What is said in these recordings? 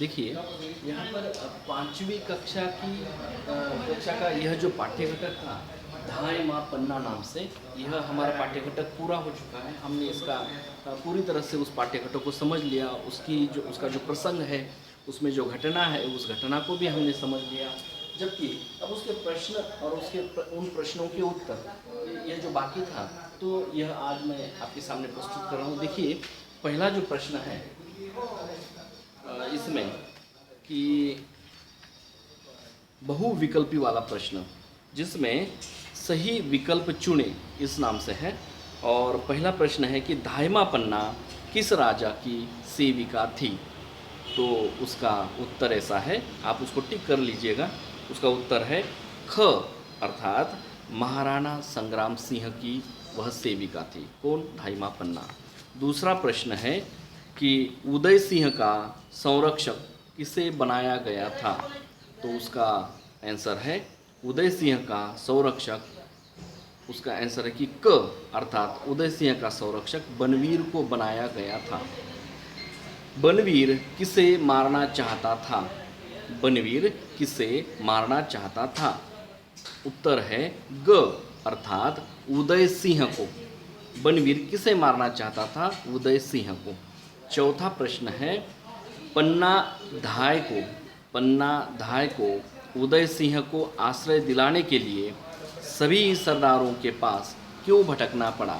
देखिए, यहाँ पर 5वीं कक्षा का यह जो पाठ्यघटक था, धाय माँ पन्ना नाम से, यह हमारा पाठ्यघटक पूरा हो चुका है। हमने इसका पूरी तरह से उस पाठ्यघटक को समझ लिया, उसका जो प्रसंग है, उसमें जो घटना है, उस घटना को भी हमने समझ लिया। जबकि अब उसके प्रश्न और उन प्रश्नों के उत्तर, यह जो बाकी था, तो यह आज मैं आपके सामने प्रस्तुत कर रहा हूँ। देखिए, पहला जो प्रश्न है इसमें कि बहुविकल्पी वाला प्रश्न, जिसमें सही विकल्प चुने, इस नाम से है। और पहला प्रश्न है कि धायमा पन्ना किस राजा की सेविका थी। तो उसका उत्तर ऐसा है, आप उसको टिक कर लीजिएगा। उसका उत्तर है ख, अर्थात महाराणा संग्राम सिंह की वह सेविका थी। कौन? धायमा पन्ना। दूसरा प्रश्न है कि उदय सिंह का संरक्षक किसे बनाया गया था। तो उसका आंसर है उदय सिंह का संरक्षक, उसका आंसर है कि क, अर्थात उदय सिंह का संरक्षक बनवीर को बनाया गया था। बनवीर किसे मारना चाहता था। बनवीर किसे मारना चाहता था। उत्तर है ग, अर्थात उदय सिंह को। बनवीर किसे मारना चाहता था? उदय सिंह को। चौथा प्रश्न है पन्ना धाय को उदय सिंह को आश्रय दिलाने के लिए सभी सरदारों के पास क्यों भटकना पड़ा।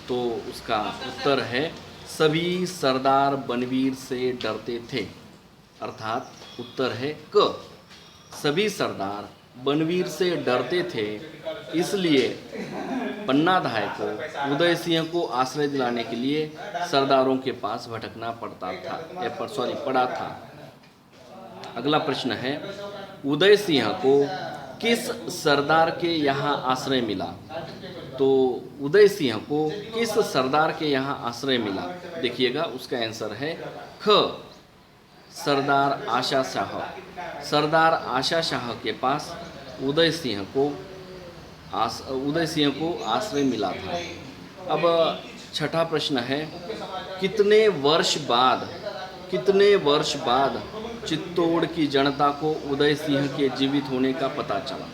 तो उसका उत्तर है सभी सरदार बनवीर से डरते थे, अर्थात उत्तर है क, सभी सरदार बनवीर से डरते थे, इसलिए पन्नाधाय को उदय सिंह को आश्रय दिलाने के लिए सरदारों के पास भटकना पड़ा था। अगला प्रश्न है उदय सिंह को किस सरदार के यहाँ आश्रय मिला। तो उदय सिंह को किस सरदार के यहाँ आश्रय मिला, देखिएगा उसका आंसर है ख, सरदार आशा शाह। सरदार आशा शाह के पास उदय सिंह को आश्रय मिला था। अब छठा प्रश्न है कितने वर्ष बाद चित्तौड़ की जनता को उदय सिंह के जीवित होने का पता चला।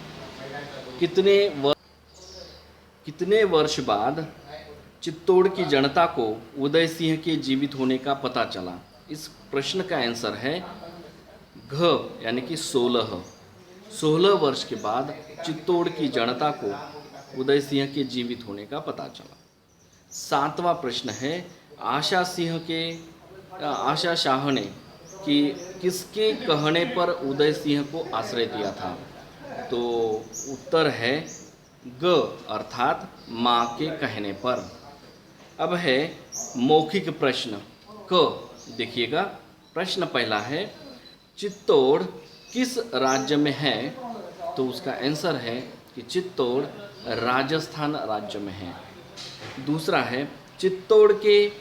कितने वर्ष बाद चित्तौड़ की जनता को उदय सिंह के जीवित होने का पता चला। इस प्रश्न का आंसर है घ, यानी कि 16 वर्ष के बाद चित्तौड़ की जनता को उदय सिंह के जीवित होने का पता चला। सातवां प्रश्न है आशा शाह ने कि किसके कहने पर उदय सिंह को आश्रय दिया था। तो उत्तर है ग, अर्थात माँ के कहने पर। अब है मौखिक प्रश्न क, देखिएगा प्रश्न पहला है चित्तौड़ किस राज्य में है। तो उसका आंसर है कि चित्तौड़ राजस्थान राज्य में है। दूसरा है चित्तौड़ के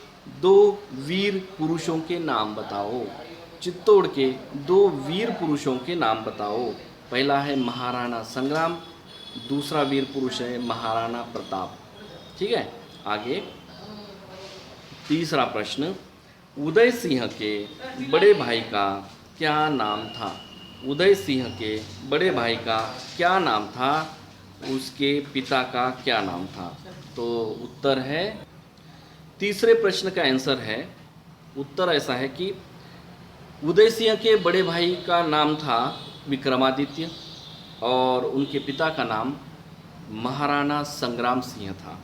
2 वीर पुरुषों के नाम बताओ। चित्तौड़ के 2 वीर पुरुषों के नाम बताओ। पहला है महाराणा संग्राम, दूसरा वीर पुरुष है महाराणा प्रताप। ठीक है, आगे तीसरा प्रश्न उदय सिंह के बड़े भाई का क्या नाम था। उदय सिंह के बड़े भाई का क्या नाम था, उसके पिता का क्या नाम था। तो उत्तर है, तीसरे प्रश्न का आंसर है, उत्तर ऐसा है कि उदय सिंह के बड़े भाई का नाम था विक्रमादित्य और उनके पिता का नाम महाराणा संग्राम सिंह था।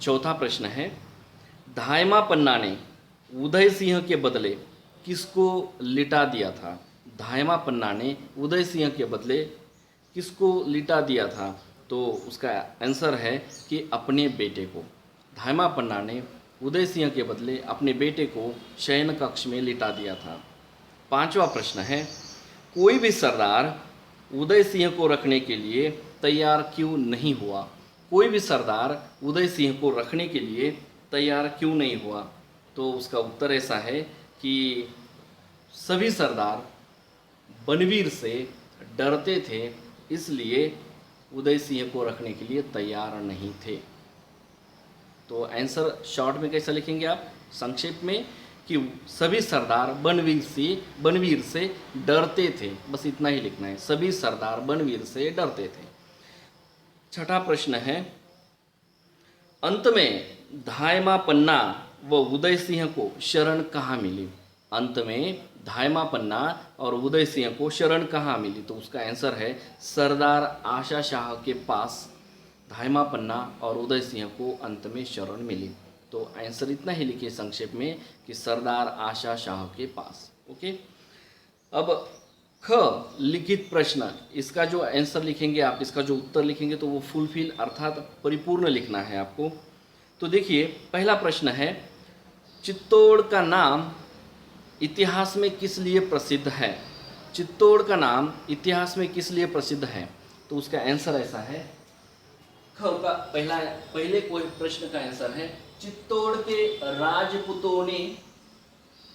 चौथा प्रश्न है धायमा पन्ना ने उदय सिंह के बदले किसको लिटा दिया था। धायमा पन्ना ने उदय सिंह के बदले किसको लिटा दिया था। तो उसका आंसर है कि अपने बेटे को। धायमा पन्ना ने उदय सिंह के बदले अपने बेटे को शयन कक्ष में लिटा दिया था। पांचवा प्रश्न है कोई भी सरदार उदय सिंह को रखने के लिए तैयार क्यों नहीं हुआ। कोई भी सरदार उदय सिंह को रखने के लिए तैयार क्यों नहीं हुआ। तो उसका उत्तर ऐसा है कि सभी सरदार बनवीर से डरते थे, इसलिए उदय सिंह को रखने के लिए तैयार नहीं थे। तो आंसर शॉर्ट में कैसा लिखेंगे आप, संक्षेप में, कि सभी सरदार बनवीर से डरते थे। बस इतना ही लिखना है, सभी सरदार बनवीर से डरते थे। छठा प्रश्न है, अंत में धायमा पन्ना व उदय सिंह को शरण कहाँ मिली? अंत में धायमा पन्ना और उदय सिंह को शरण कहाँ मिली? तो उसका आंसर है सरदार आशा शाह के पास धायमा पन्ना और उदय सिंह को अंत में शरण मिली। तो आंसर इतना ही लिखिए संक्षेप में कि सरदार आशा शाह के पास। ओके, अब ख लिखित प्रश्न, इसका जो आंसर लिखेंगे आप, इसका जो उत्तर लिखेंगे तो वो फुलफिल अर्थात परिपूर्ण लिखना है आपको। तो देखिए पहला प्रश्न है, चित्तौड़ का नाम इतिहास में किस लिए प्रसिद्ध है? चित्तौड़ का नाम इतिहास में किस लिए प्रसिद्ध है? तो उसका आंसर ऐसा है, ख का पहले कोई प्रश्न का आंसर है, चित्तौड़ के राजपूतों ने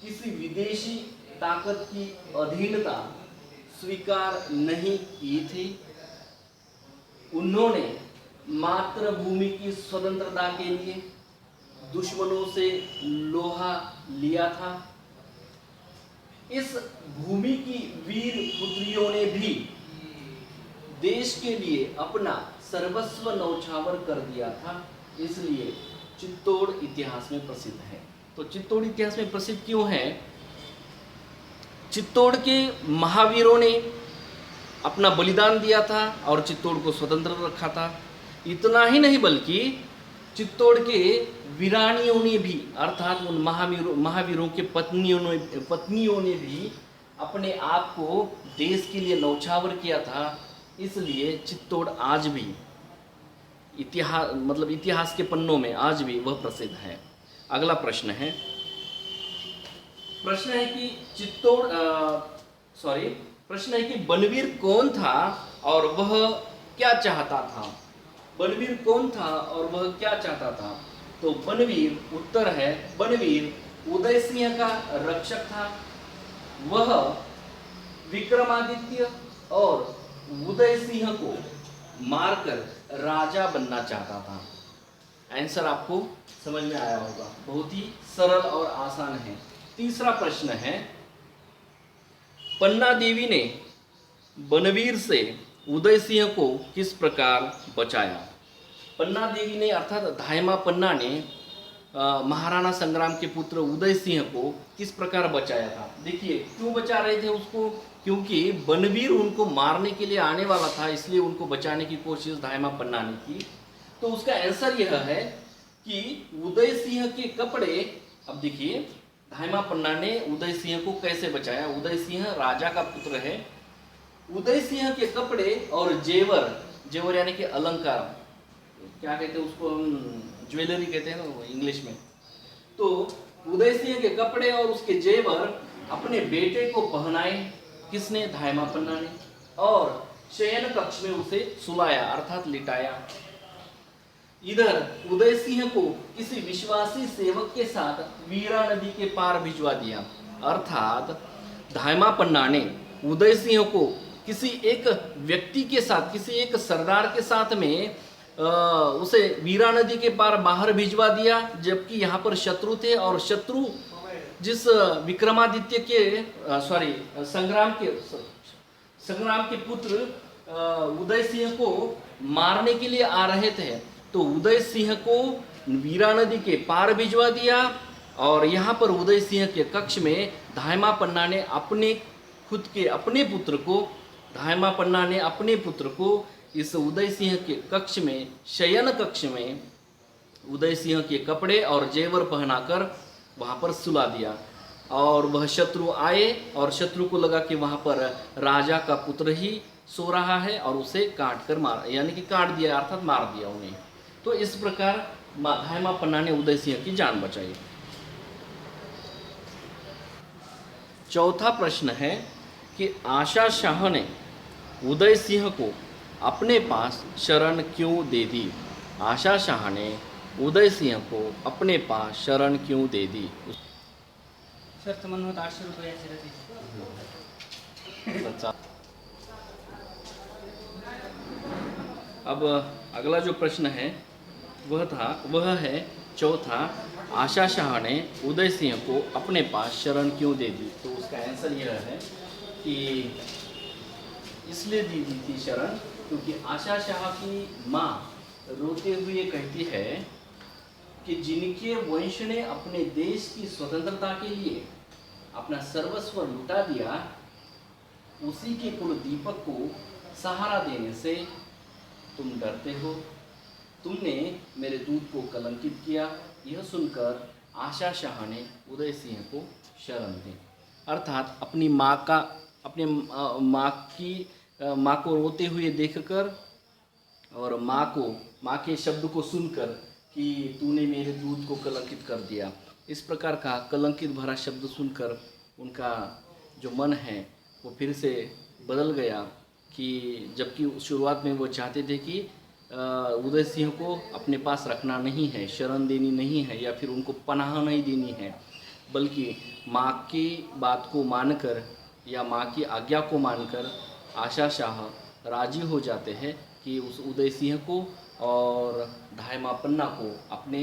किसी विदेशी ताकत की अधीनता स्वीकार नहीं की थी। उन्होंने मातृभूमि की स्वतंत्रता के लिए दुश्मनों से लोहा लिया था। इस भूमि की वीर पुत्रियों ने भी देश के लिए अपना सर्वस्व न्यौछावर कर दिया था, इसलिए चित्तौड़ इतिहास में प्रसिद्ध है। तो चित्तौड़ इतिहास में प्रसिद्ध क्यों है? चित्तौड़ के महावीरों ने अपना बलिदान दिया था और चित्तौड़ को स्वतंत्र रखा था। इतना ही नहीं बल्कि चित्तौड़ के वीरानियों ने भी अर्थात उन महावीरों के पत्नियों ने भी अपने आप को देश के लिए न्यौछावर किया था, इसलिए चित्तौड़ आज भी इतिहास के पन्नों में आज भी वह प्रसिद्ध है। अगला प्रश्न है, प्रश्न है कि बनवीर कौन था और वह क्या चाहता था? बनवीर कौन था और वह क्या चाहता था? तो बनवीर, उत्तर है बनवीर उदय सिंह का रक्षक था। वह विक्रमादित्य और उदय सिंह को मारकर राजा बनना चाहता था। आंसर आपको समझ में आया होगा, बहुत ही सरल और आसान है। तीसरा प्रश्न है, पन्ना देवी ने बनवीर से उदय सिंह को किस प्रकार बचाया? पन्ना देवी ने अर्थात धायमा पन्ना ने महाराणा संग्राम के पुत्र उदय सिंह को किस प्रकार बचाया था? देखिए क्यों बचा रहे थे उसको, क्योंकि बनवीर उनको मारने के लिए आने वाला था, इसलिए उनको बचाने की कोशिश धायमा पन्ना ने की। तो उसका आंसर यह है कि उदय सिंह के कपड़े, अब देखिए धायमा पन्ना ने उदय सिंह को कैसे बचाया? उदय सिंह राजा का पुत्र है। उदय सिंह के कपड़े और जेवर यानी कि अलंकार, क्या कहते हैं उसको, हम ज्वेलरी कहते हैं ना इंग्लिश में। तो उदय सिंह के कपड़े और उसके जेवर अपने बेटे को पहनाए, किसने? धायमा पन्ना ने। और शयन कक्ष में उसे सुलाया अर्थात लिटाया। इधर उदय सिंह को किसी विश्वासी सेवक के साथ वीरा नदी के पार भिजवा दिया, अर्थात धायमा पन्ना ने उदय सिंह को किसी एक व्यक्ति के साथ, किसी एक सरदार के साथ में उसे वीरा नदी के पार बाहर भिजवा दिया, जबकि यहाँ पर शत्रु थे और शत्रु जिस विक्रमादित्य के संग्राम के पुत्र उदय सिंह को मारने के लिए आ रहे थे। तो उदय सिंह को वीरा नदी के पार भिजवा दिया और यहाँ पर उदय सिंह के कक्ष में धायमा पन्ना ने अपने पुत्र को इस उदय सिंह के कक्ष में, शयन कक्ष में उदय सिंह के कपड़े और जेवर पहनाकर वहाँ पर सुला दिया। और वह शत्रु आए और शत्रु को लगा कि वहाँ पर राजा का पुत्र ही सो रहा है और उसे काट दिया अर्थात मार दिया उन्हें। तो इस प्रकार धायमा पन्ना ने उदय सिंह की जान बचाई। चौथा प्रश्न है कि आशा शाह ने उदय सिंह को अपने पास शरण क्यों दे दी? आशा शाह ने उदय सिंह को अपने पास शरण क्यों दे दी? सर तुम्हारे 800 रुपये अच्छा, अब अगला जो प्रश्न है वह है चौथा, आशा शाह ने उदय सिंह को अपने पास शरण क्यों दे दी? तो उसका आंसर यह है कि इसलिए दी थी शरण क्योंकि आशा शाह की माँ रोते हुए कहती है कि जिनके वंश ने अपने देश की स्वतंत्रता के लिए अपना सर्वस्व लुटा दिया, उसी के कुल दीपक को सहारा देने से तुम डरते हो। तुमने मेरे दूध को कलंकित किया। यह सुनकर आशा शाह ने उदय सिंह को शरण दी। अर्थात अपनी माँ का माँ को रोते हुए देखकर और माँ के शब्द को सुनकर कि तूने मेरे दूध को कलंकित कर दिया, इस प्रकार का कलंकित भरा शब्द सुनकर उनका जो मन है वो फिर से बदल गया कि जबकि शुरुआत में वो चाहते थे कि उदय सिंह को अपने पास रखना नहीं है, शरण देनी नहीं है या फिर उनको पनाह नहीं देनी है, बल्कि माँ की बात को मानकर या माँ की आज्ञा को मानकर आशा शाह राजी हो जाते हैं कि उस उदय सिंह को और धायमा पन्ना को अपने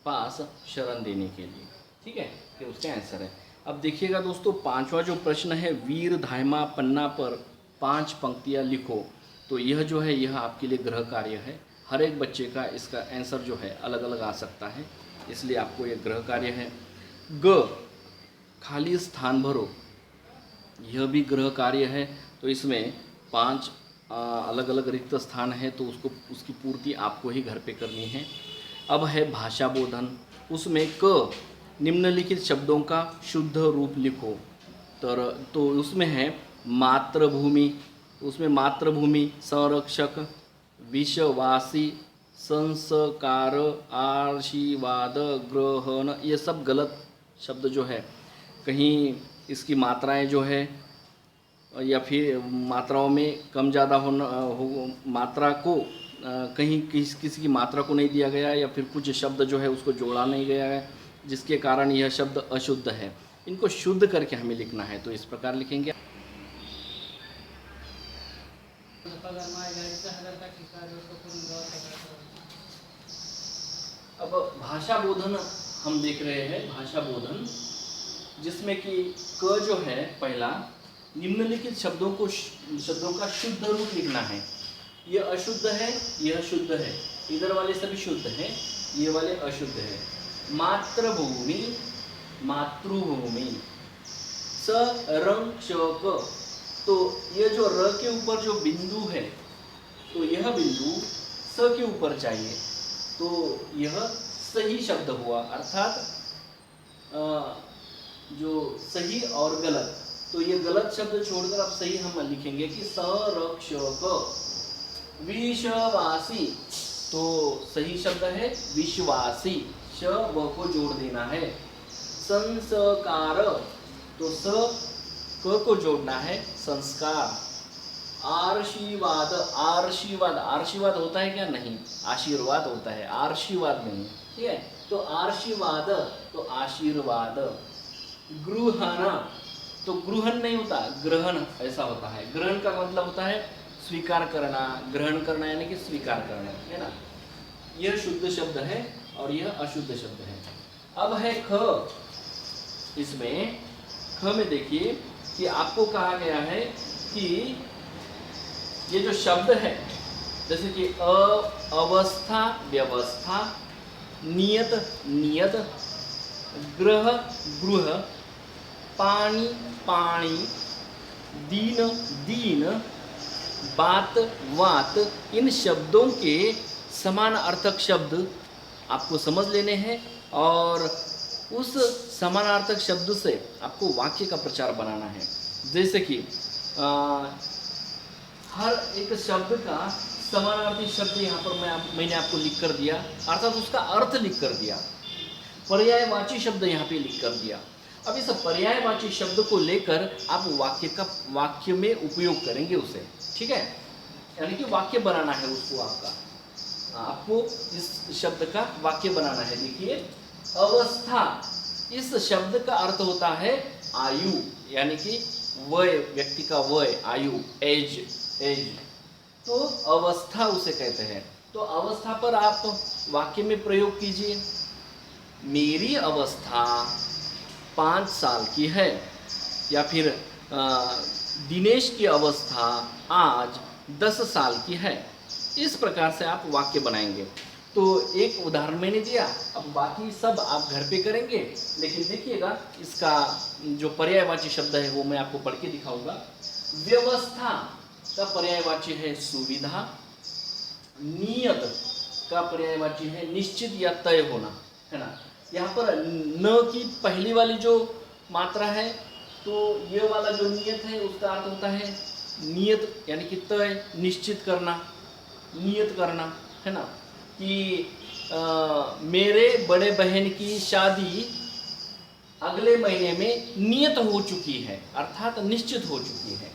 पास शरण देने के लिए। ठीक है, ये उसका आंसर है। अब देखिएगा दोस्तों, पांचवा जो प्रश्न है, वीर धायमा पन्ना पर 5 पंक्तियाँ लिखो। तो यह जो है यह आपके लिए गृह कार्य है। हर एक बच्चे का इसका आंसर जो है अलग अलग आ सकता है, इसलिए आपको यह गृह कार्य है। ग खाली स्थान भरो, यह भी गृह कार्य है। तो इसमें 5 अलग अलग रिक्त स्थान है, तो उसकी पूर्ति आपको ही घर पे करनी है। अब है भाषा बोधन, उसमें क निम्नलिखित शब्दों का शुद्ध रूप लिखो। तो उसमें है मातृभूमि, उसमें मातृभूमि, संरक्षक, विश्ववासी, संस्कार, आशीर्वाद, ग्रहण, ये सब गलत शब्द जो है, कहीं इसकी मात्राएं जो है या फिर मात्राओं में कम ज़्यादा मात्रा को कहीं किसी की मात्रा को नहीं दिया गया या फिर कुछ शब्द जो है उसको जोड़ा नहीं गया है, जिसके कारण यह शब्द अशुद्ध है। इनको शुद्ध करके हमें लिखना है, तो इस प्रकार लिखेंगे। अब भाषा बोधन हम देख रहे हैं, भाषा बोधन जिसमें कि क जो है पहला, निम्नलिखित शब्दों का शुद्ध रूप लिखना है। यह अशुद्ध है, यह शुद्ध है, इधर वाले सभी शुद्ध हैं, ये वाले अशुद्ध है। मातृभूमि, मातृभूमि, संरक्षक, तो ये जो र के ऊपर जो बिंदु है, तो यह बिंदु स के ऊपर चाहिए, तो यह सही शब्द हुआ। अर्थात जो सही और गलत, तो ये गलत शब्द छोड़कर अब सही हम लिखेंगे कि संरक्षक। विश्ववासी, तो सही शब्द है विश्वासी, श व को जोड़ देना है। संस्कार, तो स क को जोड़ना है, संस्कार। आशीर्वाद, आशीर्वाद, आशीर्वाद होता है क्या? नहीं, आशीर्वाद होता है, आशीर्वाद नहीं। ठीक है, तो आशीर्वाद, तो आशीर्वाद। गृहण, तो गृहण नहीं होता, ग्रहण ऐसा होता है। ग्रहण का मतलब होता है स्वीकार करना, ग्रहण करना यानी कि स्वीकार करना, है ना। यह शुद्ध शब्द है और यह अशुद्ध शब्द है। अब है ख, इसमें ख में देखिए कि आपको कहा गया है कि ये जो शब्द है, जैसे कि अवस्था, व्यवस्था, नियत, नियत, ग्रह, गृह, पानी, पानी, दीन, दीन, बात, वात, इन शब्दों के समान अर्थक शब्द आपको समझ लेने हैं और उस समानार्थक शब्द से आपको वाक्य का प्रचार बनाना है। जैसे कि हर एक शब्द का समानार्थी शब्द यहाँ पर मैंने आपको लिख कर दिया, अर्थात उसका अर्थ लिख कर दिया। पर्यायवाची शब्द यहाँ पे लिख कर दिया। अब इस पर्यायवाची शब्द को लेकर आप वाक्य में उपयोग करेंगे उसे, ठीक है, यानी कि वाक्य बनाना है उसको। आपको इस शब्द का वाक्य बनाना है। देखिए, अवस्था, इस शब्द का अर्थ होता है आयु, यानी कि वय, व्यक्ति का वय, आयु, एज, एज, तो अवस्था उसे कहते हैं। तो अवस्था पर आप वाक्य में प्रयोग कीजिए। मेरी अवस्था 5 साल की है, या फिर दिनेश की अवस्था आज 10 साल की है। इस प्रकार से आप वाक्य बनाएंगे। तो एक उदाहरण मैंने दिया, अब बाकी सब आप घर पे करेंगे, लेकिन देखिएगा इसका जो पर्यायवाची शब्द है वो मैं आपको पढ़ के दिखाऊंगा। व्यवस्था का पर्यायवाची है सुविधा, नियत का पर्यायवाची है निश्चित या तय होना, है ना। यहाँ पर न की पहली वाली जो मात्रा है, तो ये वाला जो नियत है उसका अर्थ होता है नियत यानी कि तय, निश्चित करना, नियत करना, है ना। कि मेरे बड़े बहन की शादी अगले महीने में नियत हो चुकी है, अर्थात निश्चित हो चुकी है।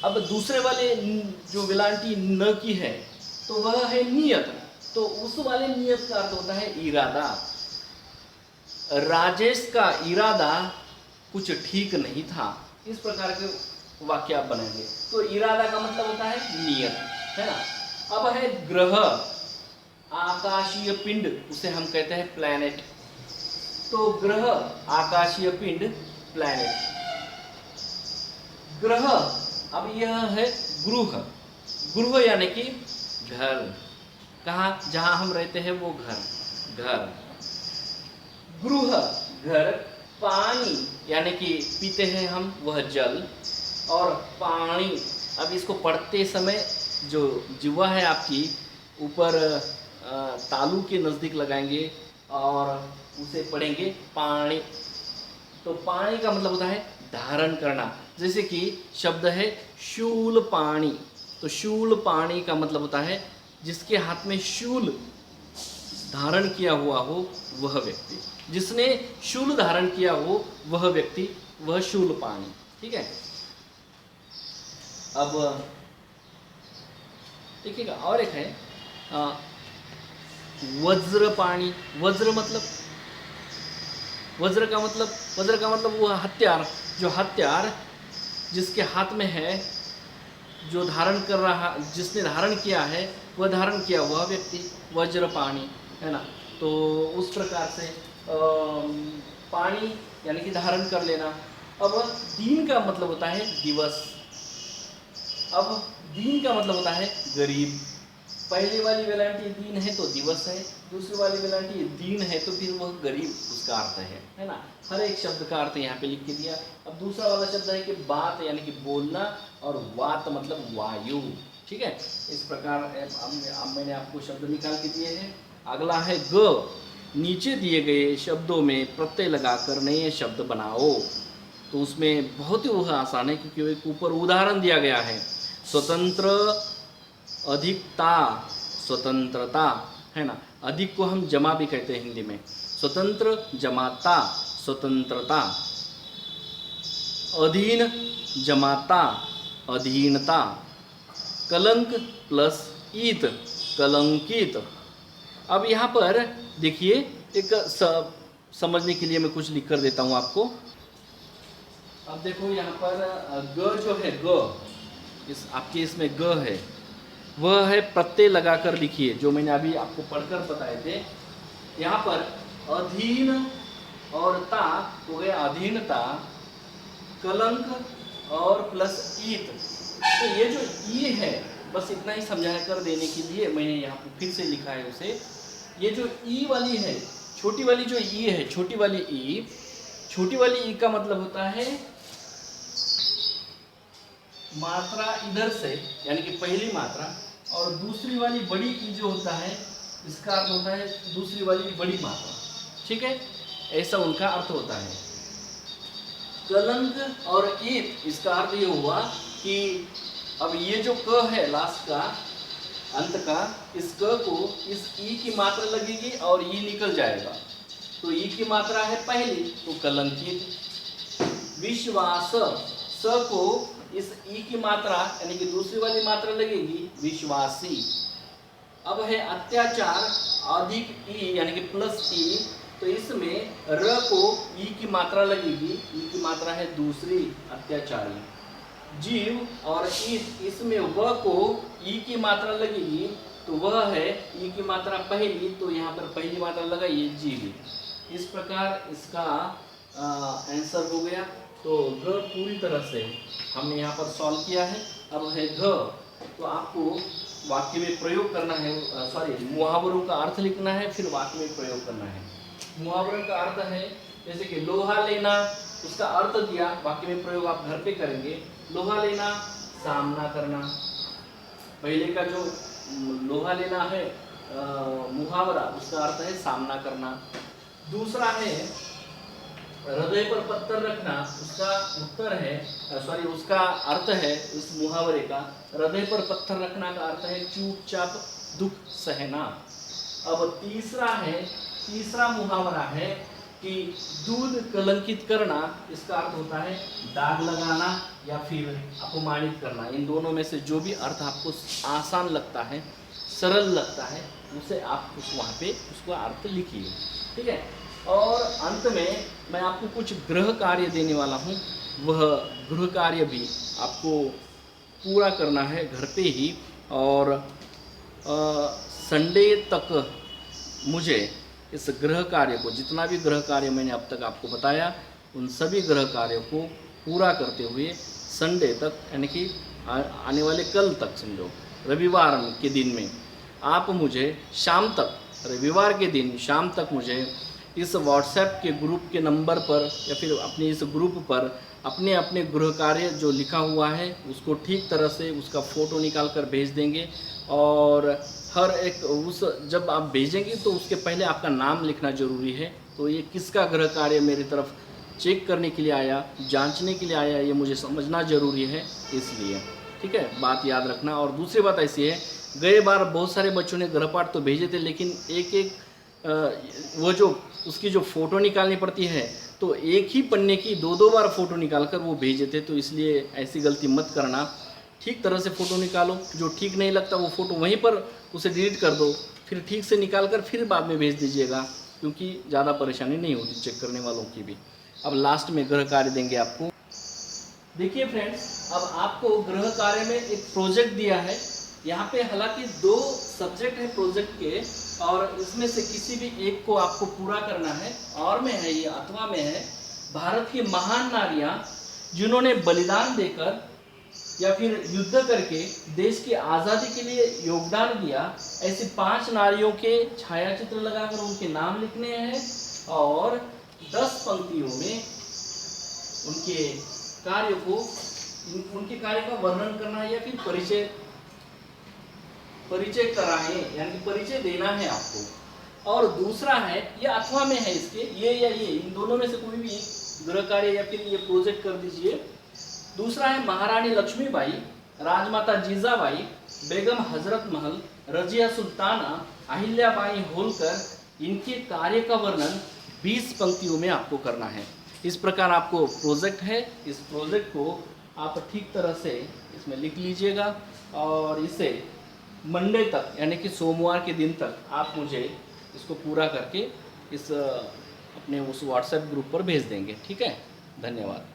अब दूसरे वाले जो विलांटी न की है तो वह है नियत, तो उस वाले नियत का अर्थ होता है इरादा। राजेश का इरादा कुछ ठीक नहीं था। इस प्रकार के वाक्य आप बनाएंगे। तो इरादा का मतलब होता है नियत, है ना। अब है ग्रह, आकाशीय पिंड, उसे हम कहते हैं प्लैनेट। तो ग्रह, आकाशीय पिंड, प्लैनेट। ग्रह, अब यह है गृह। गृह यानी कि घर, कहाँ जहाँ हम रहते हैं वो घर, घर। गृह, घर। पानी यानी कि पीते हैं हम वह जल, और पानी, अब इसको पढ़ते समय जो जिह्वा है आपकी ऊपर तालू के नज़दीक लगाएंगे और उसे पढ़ेंगे पानी। तो पानी का मतलब होता है धारण करना। जैसे कि शब्द है शूल पाणी, तो शूल पाणी का मतलब होता है जिसके हाथ में शूल धारण किया हुआ हो वह व्यक्ति, जिसने शूल धारण किया हो वह व्यक्ति, वह शूल पाणी। ठीक है। अब देखिएगा और एक है वज्र पाणी। वज्र मतलब, वज्र का मतलब वो हथियार, जो हथियार जिसके हाथ में है, जो धारण कर रहा, जिसने धारण किया है वह धारण किया हुआ व्यक्ति, वज्र पाणी, है ना। तो उस प्रकार से पानी यानी कि धारण कर लेना। अब दीन का मतलब होता है दिवस। अब दीन का मतलब होता है गरीब। पहली वाली वेलांटी दीन है तो दिवस है, दूसरी वाली वेलांटी दीन है तो फिर वह गरीब उसका अर्थ है ना। हर एक शब्द का अर्थ यहाँ पे लिख के दिया। अब दूसरा वाला शब्द है कि बात यानी कि बोलना, और वात मतलब वायु। ठीक है। इस प्रकार अब मैंने आपको शब्द निकाल के दिए हैं। अगला है ग। नीचे दिए गए शब्दों में प्रत्यय लगाकर नए शब्द बनाओ। तो उसमें बहुत ही वह आसान है, क्योंकि एक ऊपर उदाहरण दिया गया है। स्वतंत्र, अधिकता, स्वतंत्रता, है ना। अधिक को हम जमा भी कहते हैं हिंदी में। स्वतंत्र, जमाता, स्वतंत्रता। अधीन, जमाता, अधीनता। कलंक प्लस ईत, कलंकित। अब यहाँ पर देखिए, एक समझने के लिए मैं कुछ लिख कर देता हूँ आपको। अब देखो यहाँ पर ग जो है, ग इस आपके इसमें ग है, वह है प्रत्यय लगाकर लिखिए, जो मैंने अभी आपको पढ़कर बताए थे। यहाँ पर अधीन और ता हो गया अधीनता, कलंक और प्लस ईत। तो ये जो ई है, बस इतना ही समझा कर देने के लिए मैंने यहाँ पर फिर से लिखा है उसे। ये जो ई वाली है, छोटी वाली जो ई है, छोटी वाली ई का मतलब होता है मात्रा इधर से, यानी कि पहली मात्रा, और दूसरी वाली बड़ी ई जो होता है, इसका अर्थ होता है दूसरी वाली बड़ी मात्रा। ठीक है, ऐसा उनका अर्थ होता है। कलंक और ईत, इसका अर्थ ये हुआ कि अब ये जो क है लास्ट का, अंत का, इस क को इस ई की मात्रा लगेगी और ई निकल जाएगा। तो ई की मात्रा है पहली, तो कलंकित। विश्वास, स को इस ई की मात्रा यानी कि दूसरी वाली मात्रा लगेगी, विश्वासी। अब है अत्याचार, अधिक ई यानी कि प्लस ई, तो इसमें र को ई की मात्रा लगेगी, ई की मात्रा है दूसरी, अत्याचारी। जीव और इसमें व को ई की मात्रा लगेगी, तो वह है ई की मात्रा पहली, तो यहाँ पर पहली मात्रा लगाइए जीवी। इस प्रकार इसका आंसर हो गया। तो घ पूरी तरह से हमने यहाँ पर सॉल्व किया है। अब है घ, तो आपको वाक्य में प्रयोग करना है, मुहावरों का अर्थ लिखना है, फिर वाक्य में प्रयोग करना है। मुहावरों का अर्थ है जैसे कि लोहा लेना, उसका अर्थ दिया, वाक्य में प्रयोग आप घर पे करेंगे। लोहा लेना, सामना करना। पहले का जो लोहा लेना है मुहावरा, उसका अर्थ है सामना करना। दूसरा है हृदय पर पत्थर रखना, उसका उत्तर है उसका अर्थ है इस मुहावरे का, हृदय पर पत्थर रखना का अर्थ है चुपचाप दुख सहना। अब तीसरा मुहावरा है कि दूध कलंकित करना, इसका अर्थ होता है दाग लगाना या फिर अपमानित करना। इन दोनों में से जो भी अर्थ आपको आसान लगता है, सरल लगता है, उसे आप वहाँ पे उसको अर्थ लिखिए, ठीक है। और अंत में मैं आपको कुछ गृह कार्य देने वाला हूँ, वह गृह कार्य भी आपको पूरा करना है घर पे ही। और संडे तक मुझे इस गृह कार्य को, जितना भी गृह कार्य मैंने अब तक आपको बताया, उन सभी गृह कार्यों को पूरा करते हुए संडे तक, यानी कि आने वाले कल तक समझो, रविवार के दिन में आप मुझे शाम तक, रविवार के दिन शाम तक मुझे इस व्हाट्सएप के ग्रुप के नंबर पर या फिर अपने इस ग्रुप पर अपने अपने गृह कार्य जो लिखा हुआ है उसको ठीक तरह से उसका फ़ोटो निकाल कर भेज देंगे। और हर एक जब आप भेजेंगे तो उसके पहले आपका नाम लिखना ज़रूरी है। तो ये किसका गृह कार्य मेरी तरफ चेक करने के लिए आया, जांचने के लिए आया, ये मुझे समझना ज़रूरी है, इसलिए ठीक है, बात याद रखना। और दूसरी बात ऐसी है, गए बार बहुत सारे बच्चों ने गृहपाठ तो भेजे थे, लेकिन एक वो जो उसकी जो फ़ोटो निकालनी पड़ती है, तो एक ही पन्ने की दो बार फ़ोटो निकाल कर वो भेजे थे। तो इसलिए ऐसी गलती मत करना, ठीक तरह से फ़ोटो निकालो। जो ठीक नहीं लगता वो फ़ोटो वहीं पर उसे डिलीट कर दो, फिर ठीक से निकाल कर फिर बाद में भेज दीजिएगा, क्योंकि ज़्यादा परेशानी नहीं होती चेक करने वालों की भी। अब लास्ट में गृह कार्य देंगे आपको। देखिए फ्रेंड्स, अब आपको गृह कार्य में एक प्रोजेक्ट दिया है। यहाँ पे हालांकि 2 सब्जेक्ट है प्रोजेक्ट के, और इसमें से किसी भी एक को आपको पूरा करना है। और में है ये, अथवा में है, भारत की महान नारियां जिन्होंने बलिदान देकर या फिर युद्ध करके देश की आज़ादी के लिए योगदान दिया, ऐसी 5 नारियों के छायाचित्र लगाकर उनके नाम लिखने हैं और 10 पंक्तियों में उनके कार्य को, उनके कार्य का वर्णन करना है या फिर परिचय कराएं, यानी परिचय देना है आपको। और दूसरा है, ये अथवा में है इसके, ये या ये, इन दोनों में से कोई भी गृह कार्य या फिर ये प्रोजेक्ट कर दीजिए। दूसरा है महारानी लक्ष्मीबाई, राजमाता जीजाबाई, बेगम हजरत महल, रजिया सुल्ताना, अहिल्याबाई होलकर, इनके कार्य का वर्णन 20 पंक्तियों में आपको करना है। इस प्रकार आपको प्रोजेक्ट है, इस प्रोजेक्ट को आप ठीक तरह से इसमें लिख लीजिएगा और इसे मंडे तक, यानी कि सोमवार के दिन तक आप मुझे इसको पूरा करके इस अपने उस व्हाट्सएप ग्रुप पर भेज देंगे, ठीक है। धन्यवाद।